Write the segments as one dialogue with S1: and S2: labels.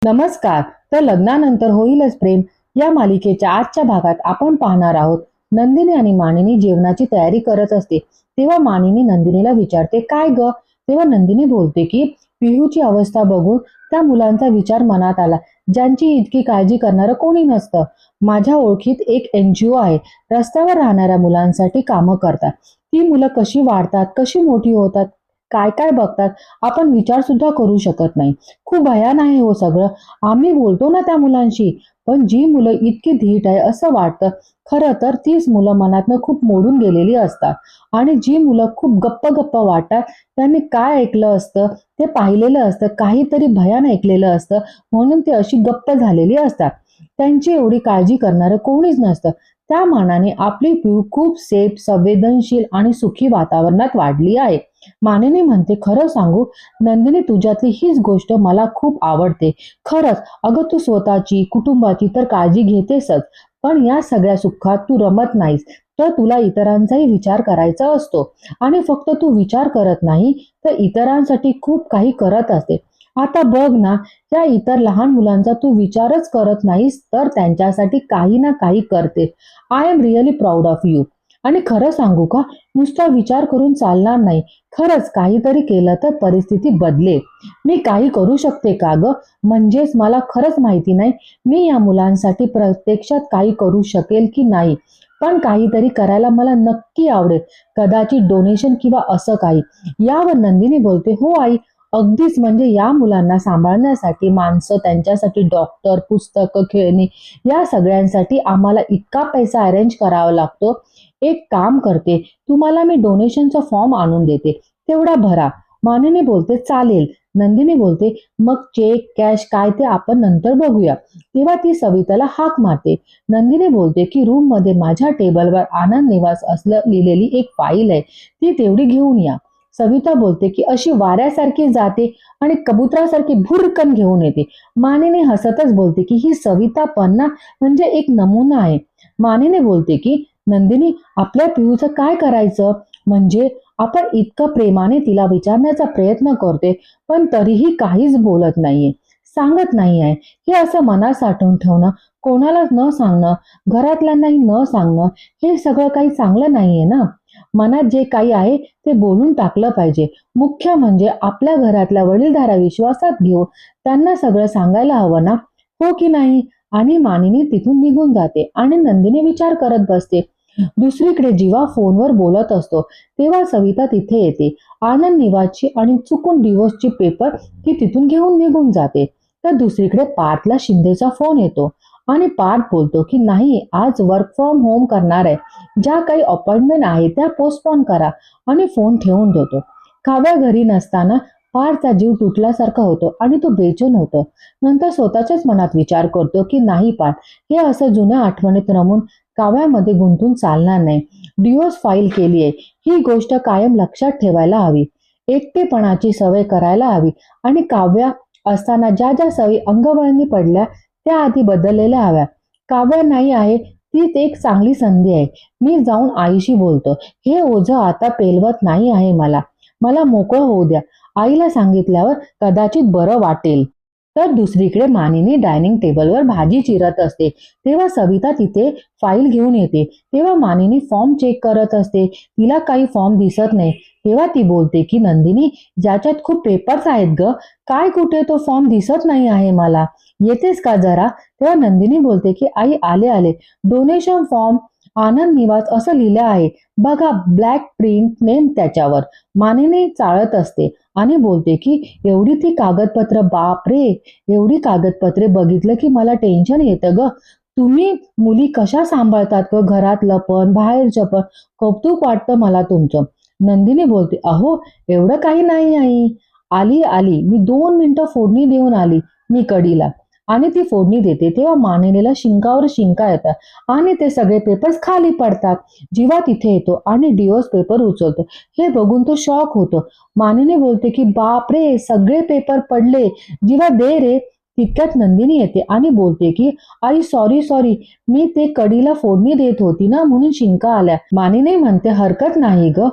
S1: नमस्कार. तर लग्नानंतर होईलच प्रेम या मालिकेच्या आजच्या भागात आपण पाहणार आहोत. नंदिनी आणि मानिनी जेवणाची तयारी करत असते. तेव्हा मानिनी नंदिनीला विचारते, काय ग? तेव्हा नंदिनी बोलते की पिहूची अवस्था बघून त्या मुलांचा विचार मनात आला, ज्यांची इतकी काळजी करणारं कोणी नसतं. माझ्या ओळखीत एक NGO आहे, रस्त्यावर राहणाऱ्या मुलांसाठी कामं करतात. ती मुलं कशी वाढतात, कशी मोठी होतात, काय काय बघतात, आपण विचार सुद्धा करू शकत नाही. खूप भयान आहे हो सगळं. आम्ही बोलतो ना त्या मुलांशी, पण जी मुलं इतकी धीट आहे असं वाटतं. खरं तर तीच मुलं मनातनं खूप मोडून गेलेली असतात. आणि जी मुलं खूप गप्प गप्प वाटतात, त्यांनी काय ऐकलं असतं, ते पाहिलेलं असतं, काहीतरी भयान ऐकलेलं असतं, म्हणून ते अशी गप्प झालेली असतात. त्यांची एवढी काळजी करणारं कोणीच नसतं. त्या मानाने आपली पिऊ खूप सेफ, संवेदनशील आणि सुखी वातावरणात वाढली आहे. मानिनी म्हणते, खरं सांगू नंदिनी, तुझ्यातली हीच गोष्ट मला खूप आवडते. खरंच, अगं तू स्वतःची, कुटुंबाची तर काळजी घेतेसच, पण या सगळ्या सुखात तू रमत नाहीस. तर तुला इतरांचाही विचार करायचा असतो. आणि फक्त तू विचार करत नाही, तर इतरांसाठी खूप काही करत असते. आता बघ ना, या इतर लहान मुलांचा तू विचारच करत नाहीस, तर त्यांच्यासाठी काही ना काही करते. I am really proud of you. आणि खरं सांगू का, नुसता विचार करून चालणार नाही. खरंच काहीतरी केलं तर परिस्थिती बदलेल. मी काही करू शकते का ग? म्हणजेच मला खरंच माहिती नाही मी या मुलांसाठी प्रत्यक्षात काही करू शकेल की नाही. पण काहीतरी करायला मला नक्की आवडेल. कदाचित डोनेशन किंवा असं काही. यावर नंदिनी बोलते, हो आई, अगदीच. म्हणजे या मुलांना सांभाळण्यासाठी माणसं, त्यांच्यासाठी डॉक्टर, पुस्तकं, खेळणी, या सगळ्यांसाठी आम्हाला इतका पैसा अरेंज करावा लागतो. एक काम करते, तुम्हाला मी डोनेशनचा फॉर्म आणून देते, तेवढा भरा. मानिनी बोलते, चालेल. नंदिनी बोलते, मग चेक, कॅश काय ते आपण नंतर बघूया. तेव्हा ती सविताला हाक मारते. नंदिनी बोलते की रूम मध्ये माझ्या टेबलवर आनंद निवास असलं लिहिलेली एक फाईल आहे, ती तेवढी घेऊन या. सविता बोलते की अशी वाऱ्यासारखी जाते आणि कबुतरासारखी भुरकन घेऊन येते. मानिनी हसतच बोलते की ही सविता पण ना, म्हणजे एक नमुना आहे. मानिनी बोलते की नंदिनी, आपल्या पिऊचं काय करायचं? म्हणजे आपण इतकं प्रेमाने तिला विचारण्याचा प्रयत्न करते, पण तरीही काहीच बोलत नाहीये, सांगत नाही आहे. हे असं मनात साठवून ठेवणं, कोणालाच न सांगणं, घरातल्यांनाही न सांगणं, हे सगळं काही चांगलं नाहीये ना. मनात जे काही आहे ते बोलून टाकलं पाहिजे. मुख्य म्हणजे आपल्या घरातल्या वडीलधारा विश्वासात घेऊन त्यांना सगळं सांगायला हवं ना, हो की नाही? आणि मानिनी तिथून निघून जाते आणि नंदिनी विचार करत बसते. दुसरीकडे जीवा फोनवर बोलत असतो, तेव्हा सविता तिथे येते. आनंद निवासची आणि चुकून डिवोर्सची पेपर ती तिथून घेऊन निघून जाते. तर दुसरीकडे पार्थला शिंदेचा फोन येतो आणि पार्थ बोलतो की नाही, आज वर्क फ्रॉम होम करणार आहे. ज्या काही अपॉइंटमेंट आहे त्या पोस्टपोन करा, आणि फोन ठेवून देतो. काव्या घरी नसताना पार्थचा जीव तुटल्यासारखा होतो आणि तो बेचैन होतो. नंतर स्वतःच्याच मनात विचार करतो की नाही पार्थ, हे असं जुन्या आठवणीत रमून काव्यामध्ये गुंतून चालणार नाही. डिवोर्स फाईल केली आहे, ही गोष्ट कायम लक्षात ठेवायला हवी. एकटेपणाची सवय करायला हवी. आणि काव्या असताना ज्या ज्या सवयी अंगवळणी पडल्या त्या आधी बदललेल्या हव्या. काव्य नाही आहे, तीच एक चांगली संधी आहे. मी जाऊन आईशी बोलतो. हे ओझं आता पेलवत नाही आहे मला. मला मोकळं होऊ द्या. आईला सांगितल्यावर कदाचित बरं वाटेल. तर दुसरीकडे मानिनी डायनिंग टेबलवर भाजी चिरत असते. तेव्हा सविता तिथे फाईल घेऊन येते. तेव्हा मानिनी फॉर्म चेक करत असते. तिला काही फॉर्म दिसत नाही. तेव्हा ती बोलते की नंदिनी, ज्याच्यात खूप पेपर्स आहेत ग, काय कुठे तो फॉर्म दिसत नाही आहे मला, येतेस का जरा? तेव्हा नंदिनी बोलते की आई, आले आले. डोनेशन फॉर्म, आनंद निवास असं लिहिलं आहे बघा, ब्लॅक प्रिंट नेम त्याच्यावर. मानिनी चाळत असते आणि बोलते की एवढी ती कागदपत्र, बाप रे, एवढी कागदपत्रे बघितलं की मला टेन्शन येतं ग. तुम्ही मुली कशा सांभाळतात ग, घरातलं पण बाहेरचं पण. कौतुक वाटतं मला तुमचं. नंदिनी बोलते, अहो एवढं काही नाही आई. आली आली, मी 2 मिनिटं फोडणी देऊन आली मी कढीला. आणि ती फोडणी देते तेव्हा मानिनीला शिंकावर शिंका येतात आणि ते सगळे पेपर्स खाली पडतात. जीवा तिथे येतो आणि डिवोर्स पेपर उचलतो. हे बघून तो शॉक होतो. मानिनी बोलते की बाप रे, सगळे पेपर पडले. जीवा दे रे. तितक्यात नंदिनी येते आणि बोलते की आई, सॉरी सॉरी, मी ते कढीला फोडणी देत होती ना, म्हणून शिंका आल्या. मानिनी म्हणते, हरकत नाही ग,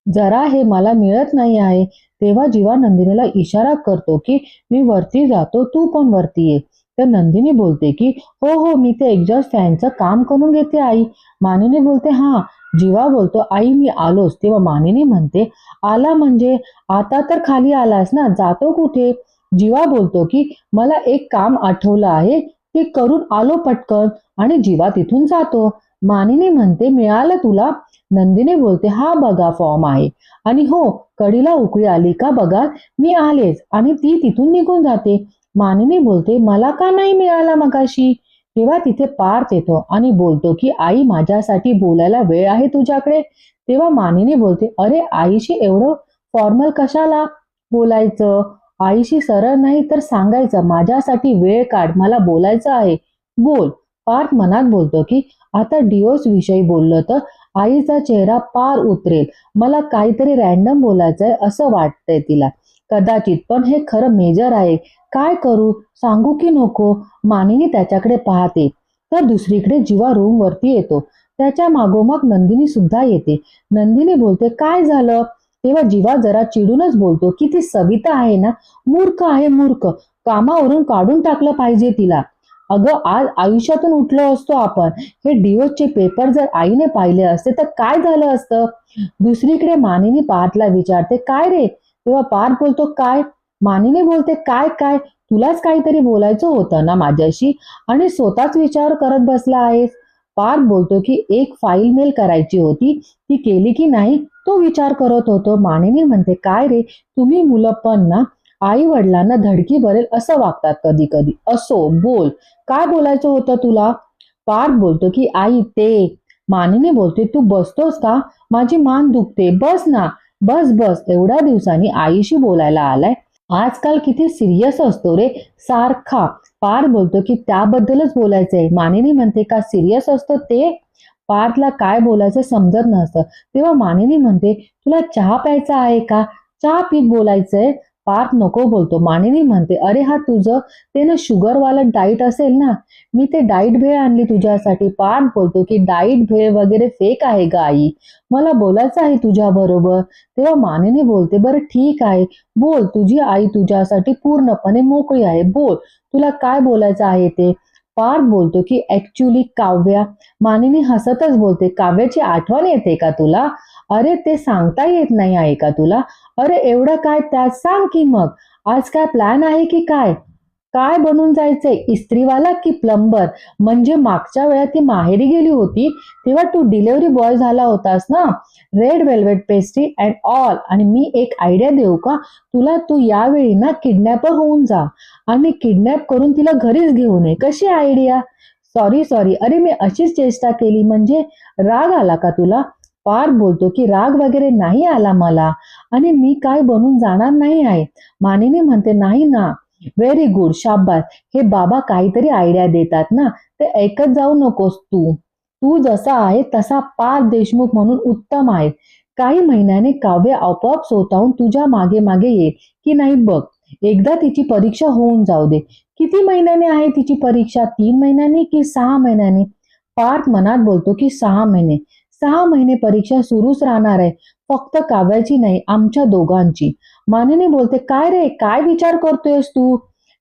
S1: जरा हे मला मिळत नाही आहे. तेव्हा जीवा नंदिनीला इशारा करतो की मी वरती जातो, तू पण वरती ये. तर नंदिनी बोलते की हो हो, मी ते एक्झॉस्ट फॅनचं काम करून घेते आई. मानिनी बोलते हा. जीवा बोलतो आई मी आलोच. तेव्हा मानिनी म्हणते आला म्हणजे आता तर खाली आलास ना, जातो कुठे? जीवा बोलतो की मला एक काम आठवलं आहे, ते करून आलो पटकन. आणि जीवा तिथून जातो. मानिनी म्हणते मिळालं तुला? नंदिनी बोलते हा बघा फॉर्म आहे. आणि हो, कडीला उकळी आली का बघा, मी आलेच. आणि ती तिथून निघून जाते. मानिनी बोलते मला का नाही मिळाला मगाशी? तेव्हा तिथे पार्थ येतो आणि बोलतो की आई माझ्यासाठी बोलायला वेळ आहे तुझ्याकडे? तेव्हा मानिनी बोलते अरे आईशी एवढं फॉर्मल कशाला बोलायचं? आईशी सरळ नाही तर सांगायचं माझ्यासाठी वेळ काढ, मला बोलायचं आहे. बोल. पार्थ मनात बोलतो की आता डिओस विषयी बोललं तर आईचा चेहरा पार उतरेल. मला काहीतरी रॅन्डम बोलायचंय असं वाटतंय तिला. कदाचित, पण हे खरं मेजर आहे. काय करू? सांगू की नको? मानिनी त्याच्याकडे पाहते. तर दुसरीकडे जीवा रूम वरती येतो. त्याच्या मागोमाग नंदिनी सुद्धा येते. नंदिनी बोलते काय झालं? तेव्हा जीवा जरा चिडूनच बोलतो की ती सविता आहे ना, मूर्ख आहे मूर्ख. कामावरून काढून टाकलं पाहिजे तिला. अगं आज आयुष्यातून उठलो असतो आपण. हे डिवोर्सचे पेपर जर आईने पाहिले असते तर काय झालं असतं? दुसरीकडे मानिनी पार्थला विचारते काय रे? तेव्हा पार्थ बोलतो काय? मानिनी बोलते काय काय? तुलाच काहीतरी बोलायचं होतं ना माझ्याशी आणि स्वतःच विचार करत बसला आहेस. पार्थ बोलतो की एक फाईल मेल करायची होती, ती केली की नाही तो विचार करत होतो. मानिनी म्हणते काय रे, तुम्ही मुलं पण ना आई वडिलांना धडकी भरेल असं वागतात कधी कधी. असो बोल, काय बोलायचं होतं तुला? पार्थ बोलतो की आई ते. मानिनी बोलते तू बसतोस का? माझी मान दुखते, बस ना. बस बस, एवढ्या दिवसांनी आईशी बोलायला आलाय. आजकाल किती सिरियस असतो रे, सारखा. पार्थ बोलतो की त्याबद्दलच बोलायचंय. मानिनी म्हणते का सिरियस असतो ते? पार्थला काय बोलायचं समजत नसतं. तेव्हा मानिनी म्हणते तुला चहा प्यायचा आहे का? चहा पीत बोलायचंय. पार्थ नको बोलतो. मानिनी म्हणते अरे हा तुझं ते ना शुगरवालं डाईट असेल ना, मी ते डाईट भेळ आणली तुझ्यासाठी. पार्थ बोलतो की डाईट भेळ वगैरे फेक आहे ग आई, मला बोलायचं आहे तुझ्या बरोबर. तेव्हा मानिनी बोलते बरं ठीक आहे, बोल. तुझी आई तुझ्यासाठी पूर्णपणे मोकळी आहे, बोल तुला काय बोलायचं आहे ते. पार्थ बोलतो की ऍक्च्युली काव्या. मानिनी हसतच बोलते काव्याची आठवण येते का तुला? अरे ते सांगता येत नाही आहे का तुला? अरे एवढं काय त्यात, सांग की मग. आज काय प्लॅन आहे की काय? काय बनून जायचंय, इस्त्रीवाला की प्लंबर? म्हणजे मागच्या वेळा ती माहेरी गेली होती तेव्हा तू डिलिव्हरी बॉय झाला होतास ना. Red velvet pastry and all. आणि मी एक आयडिया देऊ का तुला? तू यावेळी ना किडनॅपर होऊन जा आणि किडनॅप करून तिला घरीच घेऊन ये. कशी आयडिया? सॉरी सॉरी, अरे मी अशीच चेष्टा केली. म्हणजे राग आला का तुला? पार्थ बोलतो की राग वगैरे नाही आला मला, आणि मी काय बनून जाणार नाही आहे. मानिनी म्हणते नाही ना. व्हेरी गुड, शाबास. हे बाबा काहीतरी आयडिया देतात ना, ते ऐकत जाऊ नकोस तू. तू जसा आहे तसा पार्थ देशमुख म्हणून उत्तम आहे. काही महिन्याने काव्य आपोआप स्वतःहून तुझ्या मागे मागे येईल की नाही बघ. एकदा तिची परीक्षा होऊन जाऊ दे. किती महिन्याने आहे तिची परीक्षा? 3 महिन्यांनी की 6 महिन्यांनी? पार्थ मनात बोलतो की 6 महिने. 6 महिने परीक्षा सुरूच राहणार आहे. फक्त काव्याची नाही, आमच्या दोघांची. मानिनी बोलते काय रे, काय विचार करतोयस तू?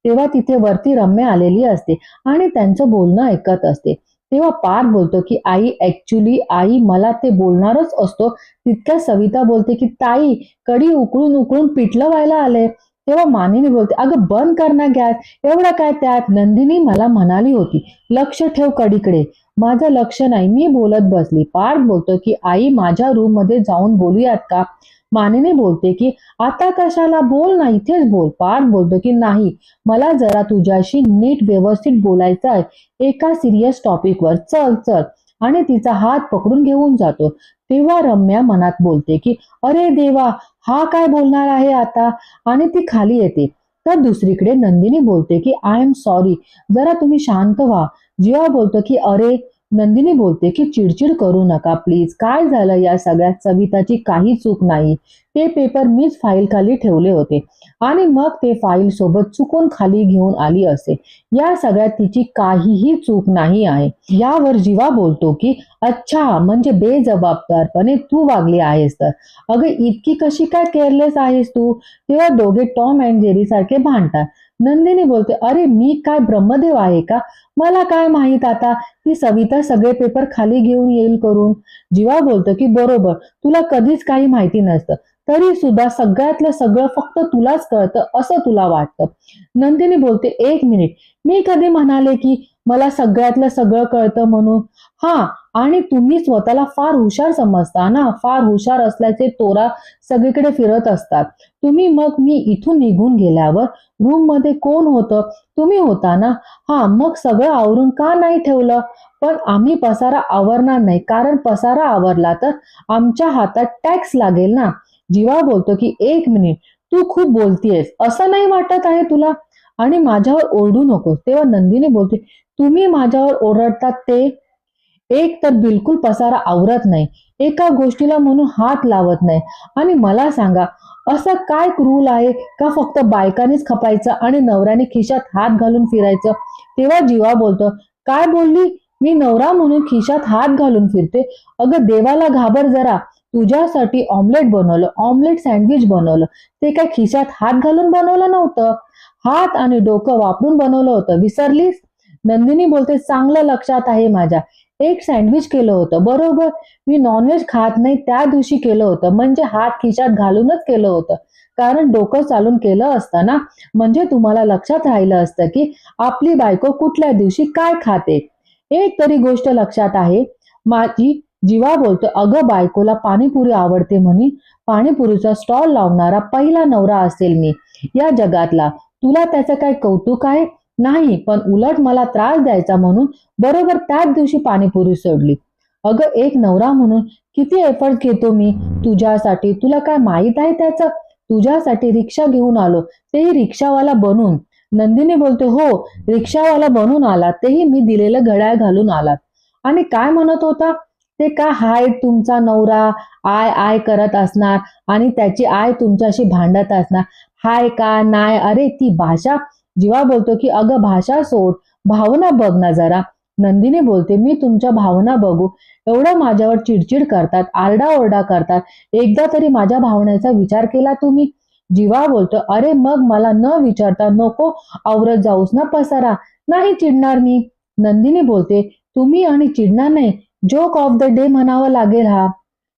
S1: तेव्हा तिथे वरती रम्या आलेली असते आणि त्यांचं बोलणं ऐकत असते. तेव्हा पार्थ बोलतो की आई ऍक्च्युली आई मला ते बोलणारच असतो. तितक्या सविता बोलते की ताई, कढी उकळून उकळून पिठलं व्हायला आलंय. तेव्हा मानिनी बोलते अगं बंद कर ना गॅस, एवढं काय त्यात? नंदिनी मला म्हणाली होती लक्ष ठेव कडीकडे. माझं लक्ष नाही, मी बोलत बसली. पार्थ बोलतो की आई माझ्या रूम मध्ये जाऊन बोलूयात का? मानिनी बोलते की आता कशाला, बोल ना, इथेच बोल. पार्थ बोलतो की नाही, मला जरा तुझ्याशी नीट व्यवस्थित बोलायचं आहे एका सिरियस टॉपिकवर. चल चल. आणि तिचा हात पकडून घेऊन जातो. तेव्हा रम्या मनात बोलते की अरे देवा, हा काय बोलणार आहे आता? आणि ती खाली येते. तर दुसरीकडे नंदिनी बोलते की आय एम सॉरी, जरा तुम्ही शांत व्हा. जीवा बोलतो की अरे नंदिनी बोलते की चिडचिड करू नका प्लीज, काय झालं या सगळ्यात, सविताची काही चूक नाही, ते पेपर मीच फाईल खाली ठेवले होते आणि मग ते फाईल सोबत चुकून खाली घेऊन आली असे, या सगळ्यात तिची काहीही चूक नाही आहे. यावर जीवा बोलतो की अच्छा, म्हणजे बेजबाबदारपणे तू वागली आहेस तर. अगं इतकी कशी काय केअरलेस आहेस तू. तेव्हा दोघे टॉम अँड जेरी सारखे भांडतात. नंदिनी बोलते अरे मी काय ब्रह्मदेव आहे का, मला काय माहित आता की सविता सगळे पेपर खाली घेऊन येईल करून. जीवा बोलतो की बरोबर, तुला कधीच काही माहिती नसतं, तरी सुद्धा सगळ्यातलं सगळं फक्त तुलाच कळतं असं तुला वाटतं. नंदिनी बोलते एक मिनिट, मी कधी म्हणाले की मला सगळ्यातलं सगळं कळतं म्हणून. हा, आणि तुम्ही स्वतःला फार हुशार समजता ना, फार हुशार असल्याचे तोरा सगळीकडे फिरत असतात तुम्ही. मग मी इथून निघून गेल्यावर रूम मध्ये कोण होतं, तुम्ही होता ना. हा, मग सगळं आवरून का नाही ठेवलं. पण आम्ही पसारा आवरणार नाही, कारण पसारा आवरला तर आमच्या हातात टॅक्स लागेल ना. जीवा बोलतो की एक मिनिट, तू खूप बोलतीयस, असं नाही वाटत आहे तुला, आणि माझ्यावर ओरडू नकोस. तेव्हा नंदिनी बोलते तुम्ही माझ्यावर ओरडतात ते, एक तर बिलकुल पसारा आवरत नाही, एका गोष्टीला म्हणून हात लावत नाही, आणि मला सांगा असं काय रूल आहे का फक्त बायकांनीच खपायचं आणि नवऱ्याने खिशात हात घालून फिरायचं. तेव्हा जीवा बोलतो काय बोलली, मी नवरा म्हणून खिशात हात घालून फिरते. अगं देवाला घाबर जरा, तुझ्यासाठी ऑमलेट बनवलं, ऑमलेट सँडविच बनवलं, ते काय खिशात हात घालून बनवलं नव्हतं, हात आणि डोकं वापरून बनवलं होतं, विसरलीस. नंदिनी बोलते चांगलं लक्षात आहे माझ्या, एक सँडविच केलं होतं बरोबर, मी नॉनव्हेज खात नाही त्या दिवशी केलं होतं, म्हणजे हात खिशात घालूनच केलं होतं, कारण डोकं चालून केलं असतं ना, म्हणजे तुम्हाला लक्षात राहिलं असतं की आपली बायको कुठल्या दिवशी काय खाते. एक तरी गोष्ट लक्षात आहे माझी. जीवा बोलतो अगं बायकोला पाणीपुरी आवडते म्हणून पाणीपुरीचा स्टॉल लावणारा पहिला नवरा असेल मी या जगातला, तुला त्याचं काय कौतुक आहे. नाही, पण उलट मला त्रास द्यायचा म्हणून बरोबर त्याच दिवशी पाणीपुरी सोडली. अगं एक नवरा म्हणून किती एफर्ट घेतो मी तुझ्यासाठी, तुला काय माहित आहे त्याचं. तुझ्यासाठी रिक्षा घेऊन आलो, तेही रिक्षावाला बनून. नंदिनी बोलते हो, रिक्षावाला बनून आला, तेही मी दिलेलं घड्याळ घालून आलात. आणि काय म्हणत होता, ते का हाय तुमचा नवरा आय आय करत असणार आणि त्याची आय तुमच्याशी भांडत असणार, हाय का नाय, अरे ती भाषा. जीवा बोलतो की अगं भाषा सोड, भावना बघ ना जरा. नंदिनी बोलते मी तुमच्या भावना बघू, एवढं माझ्यावर चिडचिड करतात, आरडाओरडा करतात, एकदा तरी माझ्या भावनेचा विचार केला तुम्ही. जीवा बोलतो अरे मग मला न विचारता नको आवरत जाऊस ना पसारा, नाही चिडणार मी. नंदिनी बोलते तुम्ही आणि चिडणार नाही, जोक ऑफ द डे म्हणावं लागेल हा.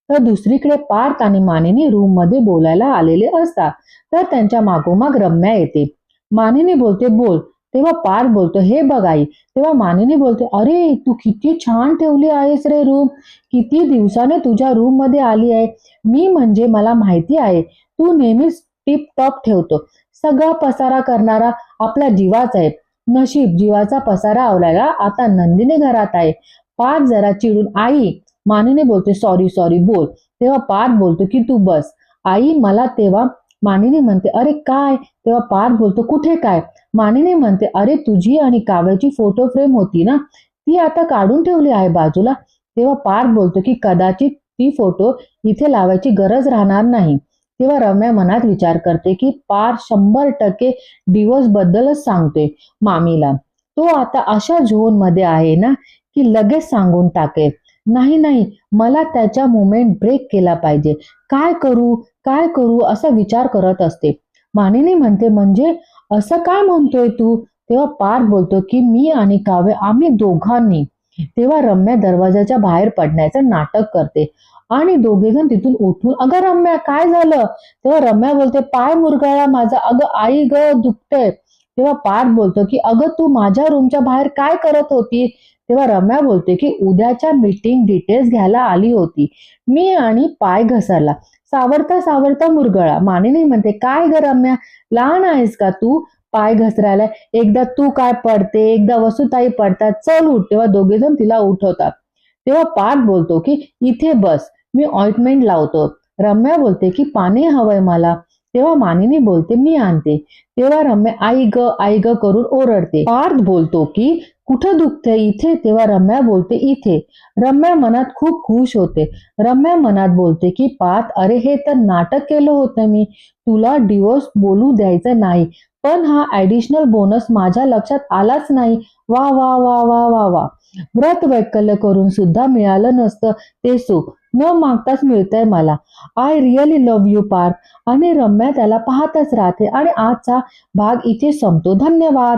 S1: तर दुसरीकडे पार्थ आणि मानिनी रूम मध्ये बोलायला आलेले असतात, तर त्यांच्या मागोमाग रम्या येते. मानिनी बोलते बोल. तेव्हा पार्थ बोलतो हे बघ आई. तेव्हा मानिनी बोलते अरे तू किती छान ठेवली आहेस रे रूम, किती दिवसाने तुझ्या रूम मध्ये आली आहे मी, म्हणजे मला माहिती आहे तू नेहमीच टिप टॉप ठेवतो. सगळा पसारा करणारा आपला जीवाच आहे, नशीब जीवाचा पसारा आवरायला आता नंदिनी घरात आहे. पार्थ जरा चिडून आई. मानिनी बोलते सॉरी सॉरी बोल. तेव्हा पार्थ बोलतो की तू बस आई मला. तेव्हा मानिनी म्हणते अरे काय. तेव्हा पार्थ बोलतो कुठे काय. मानिनी म्हणते अरे तुझी आणि काव्याची फोटो फ्रेम होती ना, ती आता काढून ठेवली आहे बाजूला. तेव्हा पार्थ बोलतो की कदाचित ती फोटो इथे लावायची गरज राहणार नाही. तेव्हा रम्या मनात विचार करते की पार्थ 100% डिवोर्स बद्दलच सांगतोय मामीला. तो आता अशा झोन मध्ये आहे ना की लगेच सांगून टाकेल. नाही नाही, मला त्याच्या मोमेंट ब्रेक केला पाहिजे, काय करू काय करू असा विचार करत असते. मानिनी म्हणते म्हणजे असं काय म्हणतोय तू. तेव्हा पार्थ बोलतो की मी आणि काव्य आम्ही दोघांनी. तेव्हा रम्या दरवाजाच्या बाहेर पडण्याचं नाटक करते आणि दोघे जण तिथून उठून अगं रम्या काय झालं. तेव्हा रम्या बोलते पाय मुरगळला माझा, अगं आई ग दुखतंय. तेव्हा पार्थ बोलतो की अगं तू माझ्या रूमच्या बाहेर काय करत होती. तेव्हा रम्या बोलते की उद्याच्या मीटिंग डिटेल्स घ्यायला आली होती मी आणि पाय घसरला, सावरता सावरता मुरगळा. मानिनी म्हणते काय ग रम्या, लहान आहेस का तू, पाय घसरायला, एकदा तू काय पडते एकदा वसुताई पडतात, चल उठ. तेव्हा दोघे जण तिला उठवतात. तेव्हा पार्थ बोलतो की इथे बस, मी ऑइंटमेंट लावतो. रम्या बोलते की पाणी हवंय मला. तेव्हा मानिनी बोलते मी आणते. तेव्हा रम्या आई ग करून ओरडते. पार्थ बोलतो की कुठं दुखते इथे? तेव्हा रम्या बोलते इथे. रम्या मनात खूप खुश होते. रम्या मनात बोलते की पार्थ अरे हे तर नाटक केलं होतं मी. तुला डिवोर्स बोलू द्यायचं नाही. पण हा ऍडिशनल बोनस माझ्या लक्षात आलाच नाही. वा वा वा वा वा वा. व्रत वैकल्य करून सुद्धा मिळालं नसतं ते सुख न मागताच मिळतंय मला. I really love you Parth. आणि रम्या त्याला पाहतच राहते आणि आजचा भाग इथे संपतो. धन्यवाद.